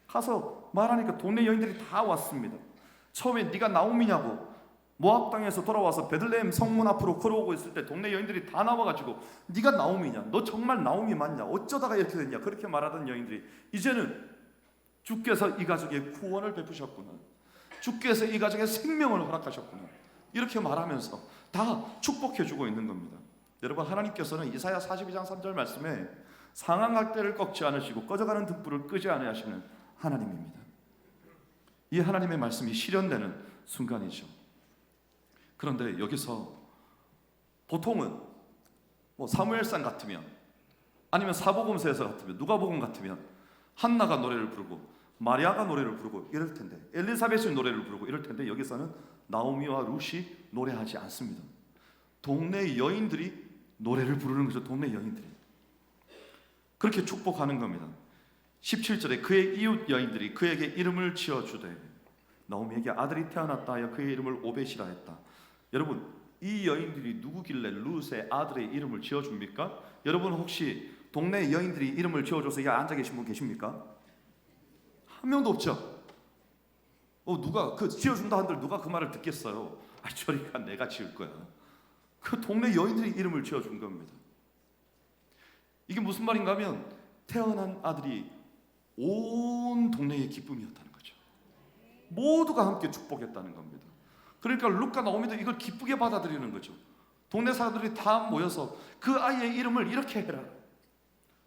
가서 말하니까 동네 여인들이 다 왔습니다. 처음에 네가 나오미냐고, 모압 땅에서 돌아와서 베들레헴 성문 앞으로 걸어오고 있을 때 동네 여인들이 다 나와가지고 네가 나오미냐, 너 정말 나오미 맞냐, 어쩌다가 이렇게 됐냐, 그렇게 말하던 여인들이 이제는 주께서 이 가족에 구원을 베푸셨구나, 주께서 이 가족에 생명을 허락하셨구나, 이렇게 말하면서 다 축복해주고 있는 겁니다. 여러분, 하나님께서는 이사야 42장 3절 말씀에 상한 때를 꺾지 않으시고 꺼져가는 등불을 끄지 않으시는 하나님입니다. 이 하나님의 말씀이 실현되는 순간이죠. 그런데 여기서 보통은 사무엘상 같으면, 아니면 사복음서에서 같으면, 누가복음 같으면 한나가 노래를 부르고 마리아가 노래를 부르고 이럴 텐데, 엘리사벳이 노래를 부르고 이럴 텐데, 여기서는 나오미와 룻이 노래하지 않습니다. 동네 여인들이 노래를 부르는 거죠. 동네 여인들이 그렇게 축복하는 겁니다. 17절에 그의 이웃 여인들이 그에게 이름을 지어주되 나오미에게 아들이 태어났다 하여 그의 이름을 오벳이라 했다. 여러분, 이 여인들이 누구길래 룻의 아들의 이름을 지어줍니까? 여러분, 혹시 동네 여인들이 이름을 지어줘서 여기 앉아 계신 분 계십니까? 한 명도 없죠. 누가 지어준다 한들 누가 그 말을 듣겠어요? 저리가, 내가 지을 거야. 그 동네 여인들이 이름을 지어준 겁니다. 이게 무슨 말인가 하면 태어난 아들이 온 동네의 기쁨이었다는 거죠. 모두가 함께 축복했다는 겁니다. 그러니까 룻과 나오미도 이걸 기쁘게 받아들이는 거죠. 동네 사람들이 다 모여서 그 아이의 이름을 이렇게 해라.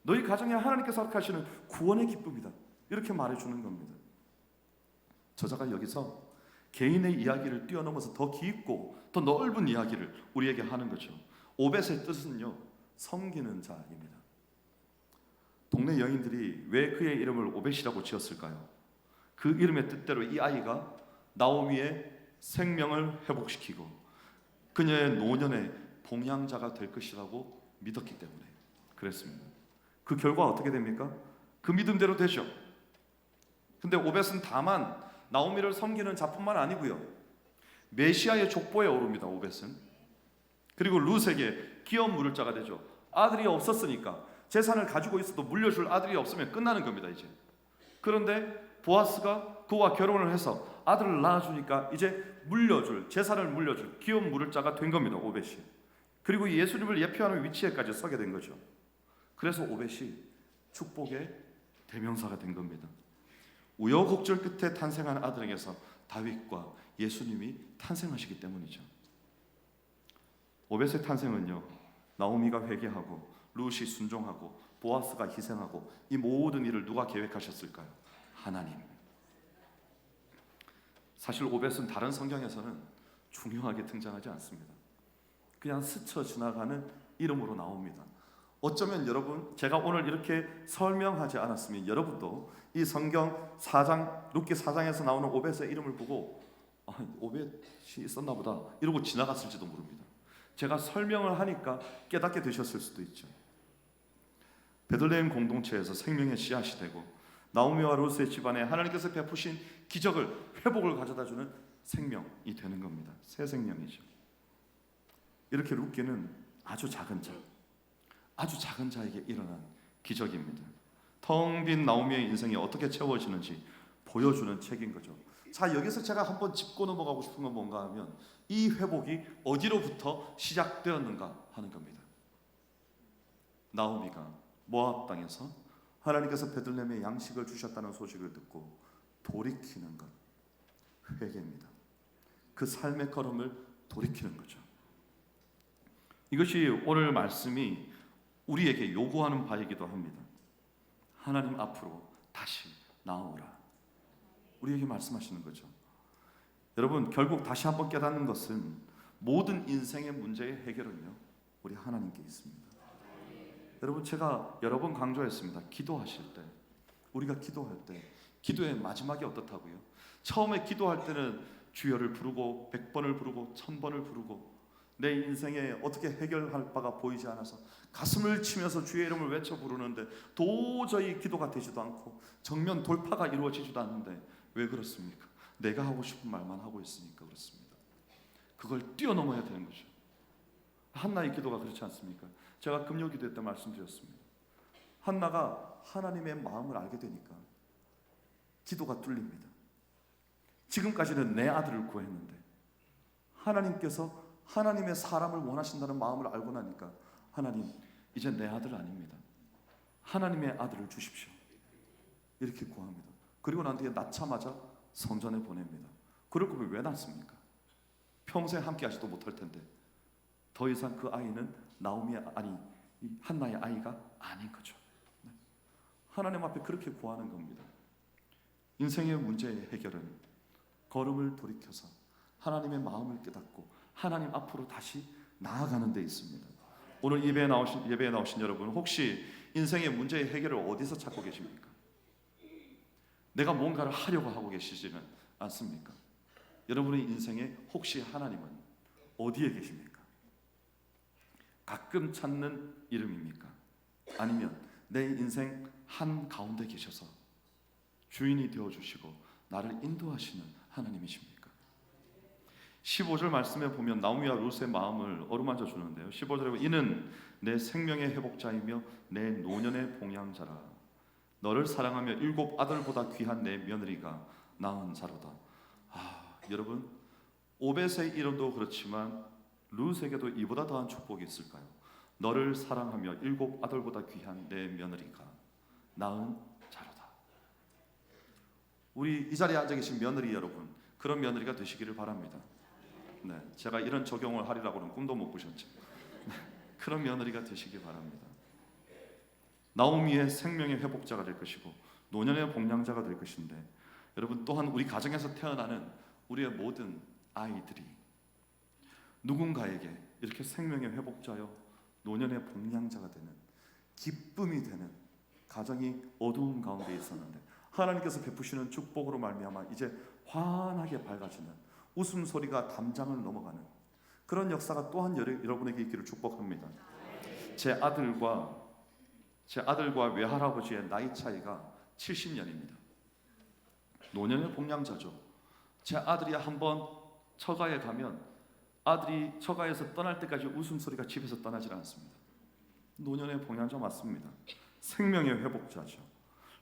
너희 가정에 하나님께서 허락하시는 구원의 기쁨이다. 이렇게 말해주는 겁니다. 저자가 여기서 개인의 이야기를 뛰어넘어서 더 깊고 더 넓은 이야기를 우리에게 하는 거죠. 오벳의 뜻은요, 섬기는 자입니다. 동네 여인들이 왜 그의 이름을 오벳이라고 지었을까요? 그 이름의 뜻대로 이 아이가 나오미의 생명을 회복시키고 그녀의 노년의 봉양자가 될 것이라고 믿었기 때문에 그랬습니다. 그 결과 어떻게 됩니까? 그 믿음대로 되죠. 근데 오벳은 다만 나오미를 섬기는 자뿐만 아니고요, 메시아의 족보에 오릅니다. 오벳은. 그리고 룻에게 기업 물을 자가 되죠. 아들이 없었으니까, 재산을 가지고 있어도 물려줄 아들이 없으면 끝나는 겁니다, 이제. 그런데 보아스가 그와 결혼을 해서 아들을 낳아주니까 이제 재산을 물려줄 기업 물을 자가 된 겁니다, 오벳이. 그리고 예수님을 예표하는 위치에까지 서게 된 거죠. 그래서 오벳이 축복의 대명사가 된 겁니다. 우여곡절 끝에 탄생한 아들에게서 다윗과 예수님이 탄생하시기 때문이죠. 오벳의 탄생은요, 나오미가 회개하고 룻이 순종하고 보아스가 희생하고 이 모든 일을 누가 계획하셨을까요? 하나님. 사실 오벳은 다른 성경에서는 중요하게 등장하지 않습니다. 그냥 스쳐 지나가는 이름으로 나옵니다. 어쩌면 여러분, 제가 오늘 이렇게 설명하지 않았으면 여러분도 이 성경 4장, 룻기 4장에서 나오는 오벳의 이름을 보고 오벳이 있었나 보다 이러고 지나갔을지도 모릅니다. 제가 설명을 하니까 깨닫게 되셨을 수도 있죠. 베들레헴 공동체에서 생명의 씨앗이 되고 나오미와 룻의 집안에 하나님께서 베푸신 기적을, 회복을 가져다주는 생명이 되는 겁니다. 새 생명이죠. 이렇게 룻기는 아주 작은 자에게 일어난 기적입니다. 텅 빈 나오미의 인생이 어떻게 채워지는지 보여주는 책인 거죠. 자, 여기서 제가 한번 짚고 넘어가고 싶은 건 뭔가 하면 이 회복이 어디로부터 시작되었는가 하는 겁니다. 나오미가 모압 땅에서 하나님께서 베들레헴에 양식을 주셨다는 소식을 듣고 돌이키는 것, 회개입니다. 그 삶의 걸음을 돌이키는 거죠. 이것이 오늘 말씀이 우리에게 요구하는 바이기도 합니다. 하나님 앞으로 다시 나오라. 우리에게 말씀하시는 거죠. 여러분, 결국 다시 한번 깨닫는 것은 모든 인생의 문제의 해결은요, 우리 하나님께 있습니다. 여러분, 제가 여러 번 강조했습니다. 기도하실 때, 우리가 기도할 때 기도의 마지막이 어떻다고요? 처음에 기도할 때는 주여를 부르고 100번을 부르고 1000번을 부르고 내 인생에 어떻게 해결할 바가 보이지 않아서 가슴을 치면서 주의 이름을 외쳐 부르는데 도저히 기도가 되지도 않고 정면 돌파가 이루어지지도 않는데 왜 그렇습니까? 내가 하고 싶은 말만 하고 있으니까 그렇습니다. 그걸 뛰어넘어야 되는 거죠. 한나의 기도가 그렇지 않습니까? 제가 금요 기도회 때 말씀드렸습니다. 한나가 하나님의 마음을 알게 되니까 기도가 뚫립니다. 지금까지는 내 아들을 구했는데 하나님께서 하나님의 사람을 원하신다는 마음을 알고 나니까 하나님, 이제 내 아들 아닙니다. 하나님의 아들을 주십시오. 이렇게 구합니다. 그리고 난 뒤에 낳자마자 성전에 보냅니다. 그럴 거면 왜 낳습니까? 평생 함께 하지도 못할 텐데 더 이상 그 아이는 나오미의 한나의 아이가 아닌 거죠. 하나님 앞에 그렇게 구하는 겁니다. 인생의 문제의 해결은 걸음을 돌이켜서 하나님의 마음을 깨닫고 하나님 앞으로 다시 나아가는 데 있습니다. 오늘 예배에 나오신 여러분, 혹시 인생의 문제의 해결을 어디서 찾고 계십니까? 내가 뭔가를 하려고 하고 계시지는 않습니까? 여러분의 인생에 혹시 하나님은 어디에 계십니까? 가끔 찾는 이름입니까? 아니면 내 인생 한 가운데 계셔서 주인이 되어주시고 나를 인도하시는 하나님이십니까? 15절 말씀에 보면 나오미와 룻의 마음을 어루만져 주는데요. 15절에 이는 내 생명의 회복자이며 내 노년의 봉양자라. 너를 사랑하며 7 아들보다 귀한 내 며느리가 낳은 자로다. 여러분, 오벳의 이름도 그렇지만 룻에게도 이보다 더한 축복이 있을까요? 너를 사랑하며 7 아들보다 귀한 내 며느리가 낳은 자로다. 우리 이 자리에 앉아 계신 며느리 여러분, 그런 며느리가 되시기를 바랍니다. 네, 제가 이런 적용을 하리라고는 꿈도 못 꾸셨죠. 네, 그런 며느리가 되시기 바랍니다. 나오미의 생명의 회복자가 될 것이고 노년의 봉양자가 될 것인데, 여러분, 또한 우리 가정에서 태어나는 우리의 모든 아이들이 누군가에게 이렇게 생명의 회복자요 노년의 봉양자가 되는, 기쁨이 되는 가정이 어두운 가운데 있었는데 하나님께서 베푸시는 축복으로 말미암아 이제 환하게 밝아지는, 웃음소리가 담장을 넘어가는 그런 역사가 또한 여러분에게 있기를 축복합니다. 제 아들과 외할아버지의 나이 차이가 70년입니다. 노년의 봉양자죠. 제 아들이 한번 처가에 가면 아들이 처가에서 떠날 때까지 웃음소리가 집에서 떠나질 않습니다. 노년의 봉양자 맞습니다. 생명의 회복자죠.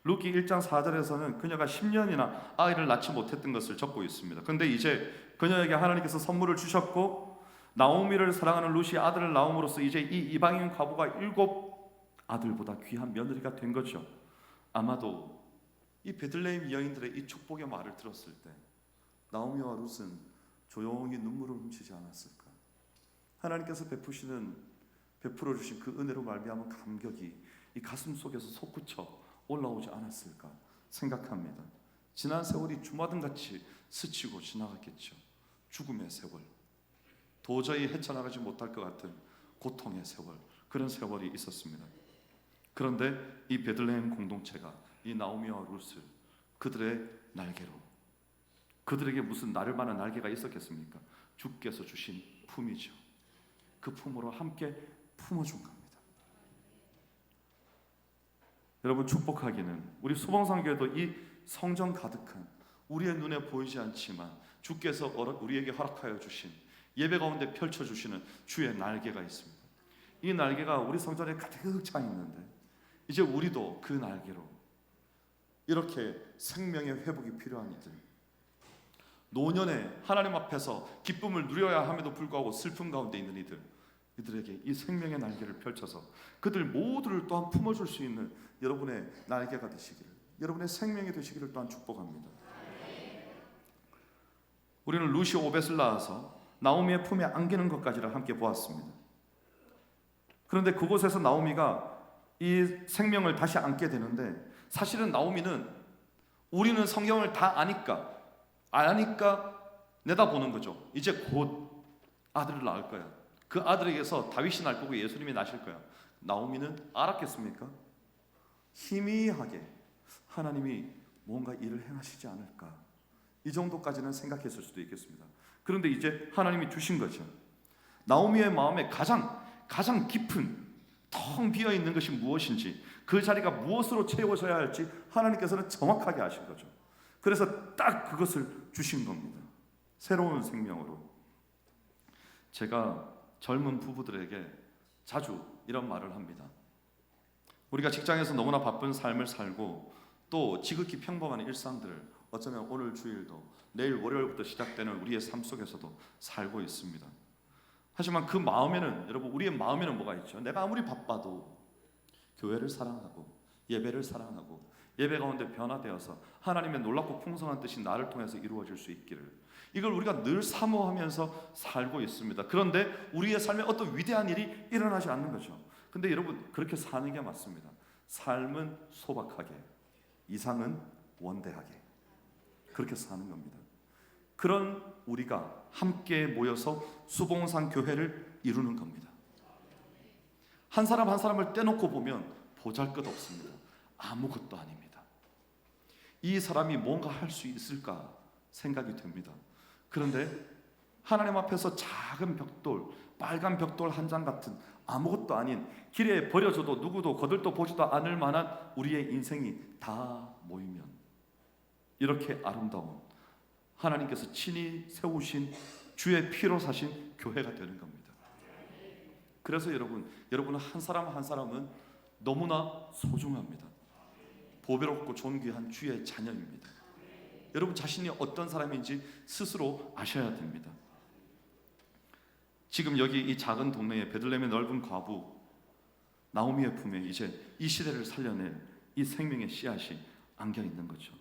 루키 1장 4절에서는 그녀가 10년이나 아이를 낳지 못했던 것을 적고 있습니다. 그런데 이제 그녀에게 하나님께서 선물을 주셨고 나오미를 사랑하는 룻이 아들을 낳음으로써 이제 이 이방인 과부가 7 아들보다 귀한 며느리가 된 거죠. 아마도 이 베들레헴 여인들의 이 축복의 말을 들었을 때 나오미와 룻은 조용히 눈물을 훔치지 않았을까? 하나님께서 베풀어 주신 그 은혜로 말미암은 감격이 이 가슴 속에서 솟구쳐 올라오지 않았을까 생각합니다. 지난 세월이 주마등같이 스치고 지나갔겠죠. 죽음의 세월, 도저히 헤쳐나가지 못할 것 같은 고통의 세월, 그런 세월이 있었습니다. 그런데 이 베들레헴 공동체가 이 나오미와 룻을 그들의 날개로, 그들에게 무슨 나를 만한 날개가 있었겠습니까? 주께서 주신 품이죠. 그 품으로 함께 품어준 겁니다. 여러분, 축복하기는 우리 수봉상교회도 이 성전 가득한, 우리의 눈에 보이지 않지만 주께서 우리에게 허락하여 주신, 예배 가운데 펼쳐주시는 주의 날개가 있습니다. 이 날개가 우리 성전에 가득 차 있는데 이제 우리도 그 날개로 이렇게 생명의 회복이 필요한 이들, 노년에 하나님 앞에서 기쁨을 누려야 함에도 불구하고 슬픔 가운데 있는 이들에게 이 생명의 날개를 펼쳐서 그들 모두를 또한 품어줄 수 있는 여러분의 날개가 되시기를, 여러분의 생명이 되시기를 또한 축복합니다. 우리는 룻이 오벳을 낳아서 나오미의 품에 안기는 것까지를 함께 보았습니다. 그런데 그곳에서 나오미가 이 생명을 다시 안게 되는데, 사실은 나오미는 우리는 성경을 다 아니까 내다보는 거죠. 이제 곧 아들을 낳을 거야. 그 아들에게서 다윗이 날 거고 예수님이 나실 거야. 나오미는 알았겠습니까? 희미하게 하나님이 뭔가 일을 행하시지 않을까, 이 정도까지는 생각했을 수도 있겠습니다. 그런데 이제 하나님이 주신 거죠. 나오미의 마음에 가장 깊은 텅 비어 있는 것이 무엇인지, 그 자리가 무엇으로 채워져야 할지 하나님께서는 정확하게 아신 거죠. 그래서 딱 그것을 주신 겁니다. 새로운 생명으로. 제가 젊은 부부들에게 자주 이런 말을 합니다. 우리가 직장에서 너무나 바쁜 삶을 살고 또 지극히 평범한 일상들을 어쩌면 오늘 주일도 내일 월요일부터 시작되는 우리의 삶 속에서도 살고 있습니다. 하지만 그 마음에는, 여러분, 우리의 마음에는 뭐가 있죠? 내가 아무리 바빠도 교회를 사랑하고 예배를 사랑하고 예배 가운데 변화되어서 하나님의 놀랍고 풍성한 뜻이 나를 통해서 이루어질 수 있기를, 이걸 우리가 늘 사모하면서 살고 있습니다. 그런데 우리의 삶에 어떤 위대한 일이 일어나지 않는 거죠. 근데 여러분, 그렇게 사는 게 맞습니다. 삶은 소박하게, 이상은 원대하게, 그렇게 사는 겁니다. 그런 우리가 함께 모여서 수봉산 교회를 이루는 겁니다. 한 사람 한 사람을 떼놓고 보면 보잘것없습니다. 아무것도 아닙니다. 이 사람이 뭔가 할 수 있을까 생각이 됩니다. 그런데 하나님 앞에서 작은 벽돌, 빨간 벽돌 한 장 같은 아무것도 아닌, 길에 버려져도 누구도 거들떠 보지도 않을 만한 우리의 인생이 다 모이면 이렇게 아름다운 하나님께서 친히 세우신 주의 피로 사신 교회가 되는 겁니다. 그래서 여러분 한 사람 한 사람은 너무나 소중합니다. 보배롭고 존귀한 주의 자녀입니다. 여러분 자신이 어떤 사람인지 스스로 아셔야 됩니다. 지금 여기 이 작은 동네에 베들레헴의 넓은 과부 나오미의 품에 이제 이 시대를 살려낼 이 생명의 씨앗이 안겨 있는 거죠.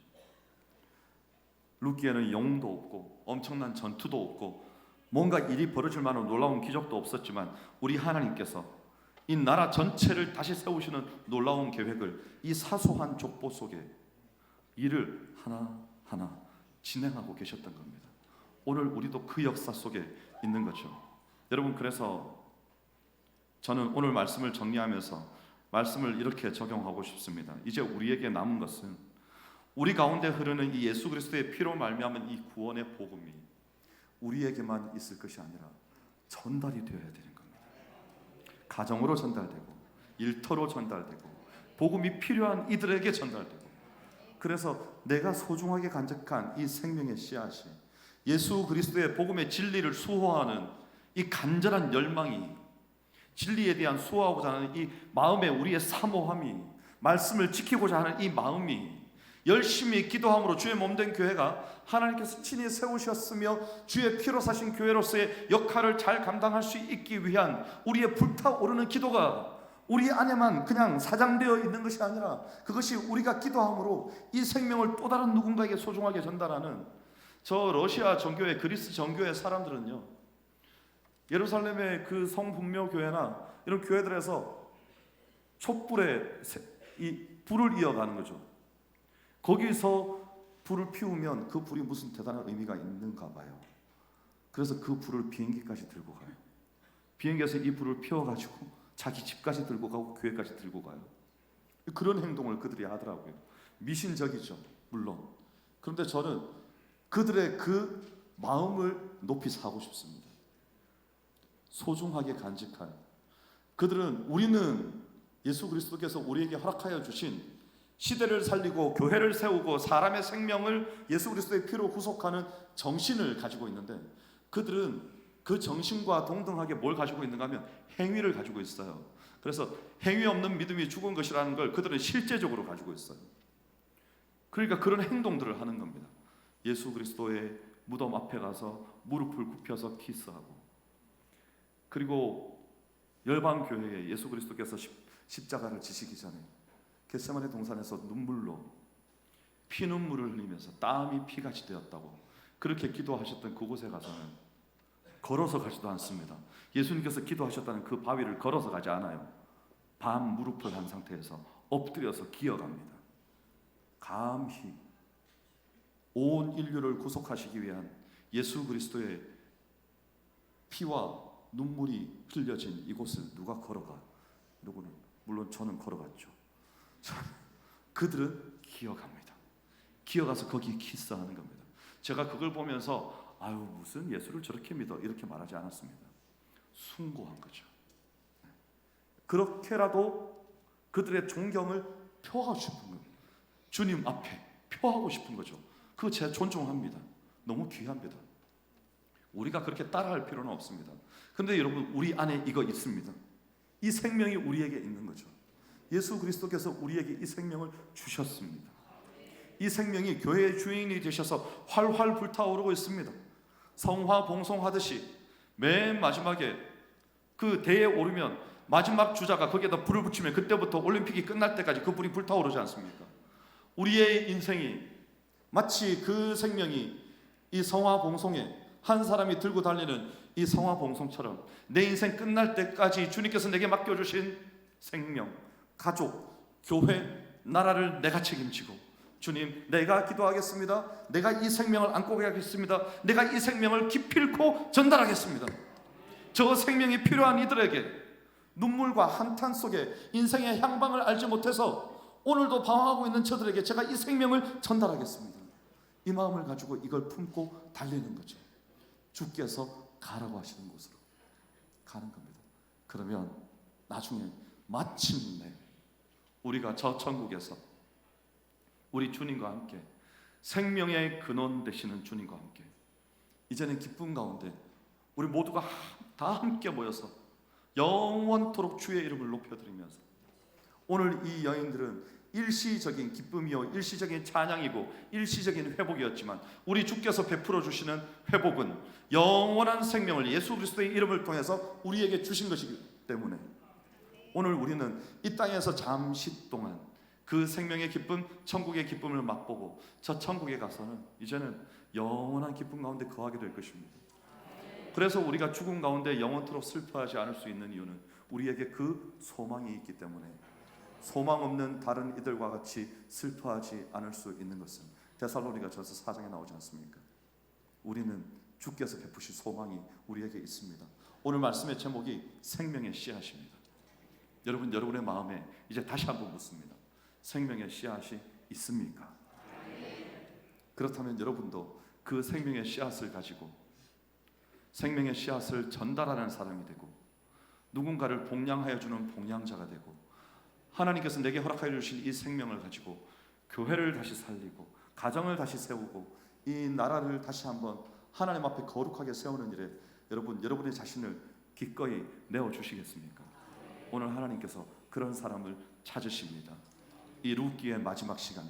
룻기에는 영웅도 없고 엄청난 전투도 없고 뭔가 일이 벌어질 만한 놀라운 기적도 없었지만 우리 하나님께서 이 나라 전체를 다시 세우시는 놀라운 계획을 이 사소한 족보 속에 일을 하나하나 진행하고 계셨던 겁니다. 오늘 우리도 그 역사 속에 있는 거죠. 여러분, 그래서 저는 오늘 말씀을 정리하면서 말씀을 이렇게 적용하고 싶습니다. 이제 우리에게 남은 것은 우리 가운데 흐르는 이 예수 그리스도의 피로 말미암은 이 구원의 복음이 우리에게만 있을 것이 아니라 전달이 되어야 되는 겁니다. 가정으로 전달되고 일터로 전달되고 복음이 필요한 이들에게 전달되고, 그래서 내가 소중하게 간직한 이 생명의 씨앗이 예수 그리스도의 복음의 진리를 수호하는 이 간절한 열망이, 진리에 대한 수호하고자 하는 이 마음에 우리의 사모함이, 말씀을 지키고자 하는 이 마음이, 열심히 기도함으로 주의 몸된 교회가 하나님께서 친히 세우셨으며 주의 피로 사신 교회로서의 역할을 잘 감당할 수 있기 위한 우리의 불타오르는 기도가 우리 안에만 그냥 사장되어 있는 것이 아니라 그것이 우리가 기도함으로 이 생명을 또 다른 누군가에게 소중하게 전달하는, 저 러시아 정교회, 그리스 정교회 사람들은요, 예루살렘의 그 성분묘 교회나 이런 교회들에서 촛불에 이 불을 이어가는 거죠. 거기서 불을 피우면 그 불이 무슨 대단한 의미가 있는가 봐요. 그래서 그 불을 비행기까지 들고 가요. 비행기에서 이 불을 피워가지고 자기 집까지 들고 가고 교회까지 들고 가요. 그런 행동을 그들이 하더라고요. 미신적이죠, 물론. 그런데 저는 그들의 그 마음을 높이 사고 싶습니다. 소중하게 간직한 그들은, 우리는 예수 그리스도께서 우리에게 허락하여 주신 시대를 살리고 교회를 세우고 사람의 생명을 예수 그리스도의 피로 구속하는 정신을 가지고 있는데, 그들은 그 정신과 동등하게 뭘 가지고 있는가 하면 행위를 가지고 있어요. 그래서 행위 없는 믿음이 죽은 것이라는 걸 그들은 실제적으로 가지고 있어요. 그러니까 그런 행동들을 하는 겁니다. 예수 그리스도의 무덤 앞에 가서 무릎을 굽혀서 키스하고, 그리고 열방 교회에 예수 그리스도께서 십자가를 지시기 전에 겟세마네 동산에서 눈물로 피눈물을 흘리면서 땀이 피같이 되었다고 그렇게 기도하셨던 그곳에 가서는 걸어서 가지도 않습니다. 예수님께서 기도하셨다는 그 바위를 걸어서 가지 않아요. 반 무릎을 한 상태에서 엎드려서 기어갑니다. 감히 온 인류를 구속하시기 위한 예수 그리스도의 피와 눈물이 흘려진 이곳을 누가 걸어가? 누구는? 물론 저는 걸어갔죠. 그들은 기어갑니다. 기어가서 거기 키스하는 겁니다. 제가 그걸 보면서 아유, 무슨 예수를 저렇게 믿어, 이렇게 말하지 않았습니다. 숭고한 거죠. 그렇게라도 그들의 존경을 표하고 싶은 거예요. 주님 앞에 표하고 싶은 거죠. 그거 제가 존중합니다. 너무 귀합니다. 우리가 그렇게 따라할 필요는 없습니다. 그런데 여러분, 우리 안에 이거 있습니다. 이 생명이 우리에게 있는 거죠. 예수 그리스도께서 우리에게 이 생명을 주셨습니다. 이 생명이 교회의 주인이 되셔서 활활 불타오르고 있습니다. 성화 봉송하듯이 맨 마지막에 그 대에 오르면 마지막 주자가 거기에다 불을 붙이면 그때부터 올림픽이 끝날 때까지 그 불이 불타오르지 않습니까? 우리의 인생이 마치 그 생명이 이 성화봉송에 한 사람이 들고 달리는 이 성화봉송처럼 내 인생 끝날 때까지 주님께서 내게 맡겨주신 생명, 가족, 교회, 나라를 내가 책임지고, 주님, 내가 기도하겠습니다. 내가 이 생명을 안고 가겠습니다. 내가 이 생명을 기필코 전달하겠습니다. 저 생명이 필요한 이들에게, 눈물과 한탄 속에 인생의 향방을 알지 못해서 오늘도 방황하고 있는 저들에게 제가 이 생명을 전달하겠습니다. 이 마음을 가지고 이걸 품고 달리는 거죠. 주께서 가라고 하시는 곳으로 가는 겁니다. 그러면 나중에 마침내 우리가 저 천국에서 우리 주님과 함께, 생명의 근원 되시는 주님과 함께, 이제는 기쁨 가운데 우리 모두가 다 함께 모여서 영원토록 주의 이름을 높여드리면서, 오늘 이 여인들은 일시적인 기쁨이요, 일시적인 찬양이고 일시적인 회복이었지만 우리 주께서 베풀어 주시는 회복은 영원한 생명을 예수 그리스도의 이름을 통해서 우리에게 주신 것이기 때문에 오늘 우리는 이 땅에서 잠시 동안 그 생명의 기쁨, 천국의 기쁨을 맛보고 저 천국에 가서는 이제는 영원한 기쁨 가운데 거하게 될 것입니다. 그래서 우리가 죽음 가운데 영원토록 슬퍼하지 않을 수 있는 이유는 우리에게 그 소망이 있기 때문에, 소망 없는 다른 이들과 같이 슬퍼하지 않을 수 있는 것은 데살로니가전서 4장에 나오지 않습니까? 우리는 주께서 베푸실 소망이 우리에게 있습니다. 오늘 말씀의 제목이 생명의 씨앗입니다. 여러분의 마음에 이제 다시 한번 묻습니다. 생명의 씨앗이 있습니까? 그렇다면 여러분도 그 생명의 씨앗을 가지고 생명의 씨앗을 전달하는 사람이 되고, 누군가를 복양하여 주는 복양자가 되고, 하나님께서 내게 허락하여 주신 이 생명을 가지고 교회를 다시 살리고 가정을 다시 세우고 이 나라를 다시 한번 하나님 앞에 거룩하게 세우는 일에 여러분의 자신을 기꺼이 내어주시겠습니까? 오늘 하나님께서 그런 사람을 찾으십니다. 이 룻기의 마지막 시간에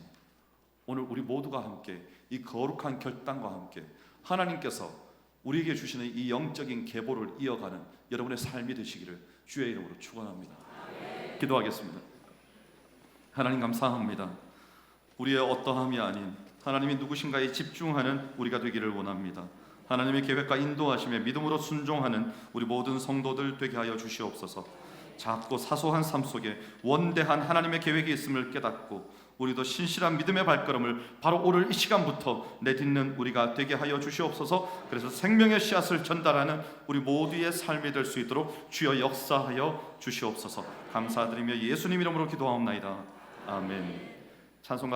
오늘 우리 모두가 함께 이 거룩한 결단과 함께 하나님께서 우리에게 주시는 이 영적인 계보를 이어가는 여러분의 삶이 되시기를 주의 이름으로 축원합니다. 기도하겠습니다. 하나님 감사합니다. 우리의 어떠함이 아닌 하나님이 누구신가에 집중하는 우리가 되기를 원합니다. 하나님의 계획과 인도하심에 믿음으로 순종하는 우리 모든 성도들 되게 하여 주시옵소서. 작고 사소한 삶 속에 원대한 하나님의 계획이 있음을 깨닫고 우리도 신실한 믿음의 발걸음을 바로 오늘 이 시간부터 내딛는 우리가 되게 하여 주시옵소서. 그래서 생명의 씨앗을 전달하는 우리 모두의 삶이 될 수 있도록 주여 역사하여 주시옵소서. 감사드리며 예수님 이름으로 기도하옵나이다. 아멘. 찬송가